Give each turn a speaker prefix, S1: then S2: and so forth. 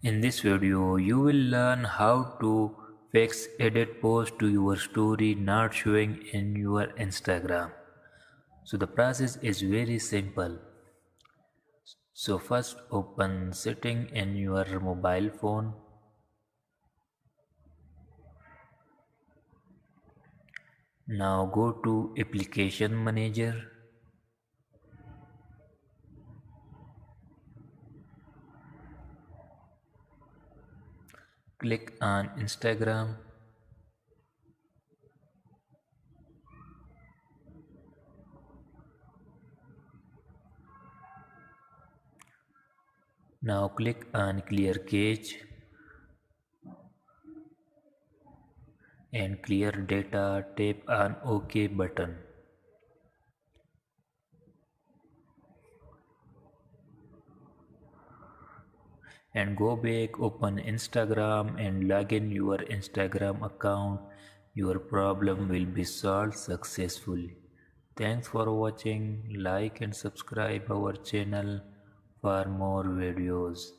S1: In this video, you will learn how to fix edit post to your story not showing in your Instagram. So the process is very simple. So first open setting in your mobile phone. Now go to application manager. Click on Instagram. Now click on clear cache and clear data. Tap on OK button. And go back, open Instagram and log in your Instagram account. Your problem will be solved successfully. Thanks for watching. Like and subscribe our channel for more videos.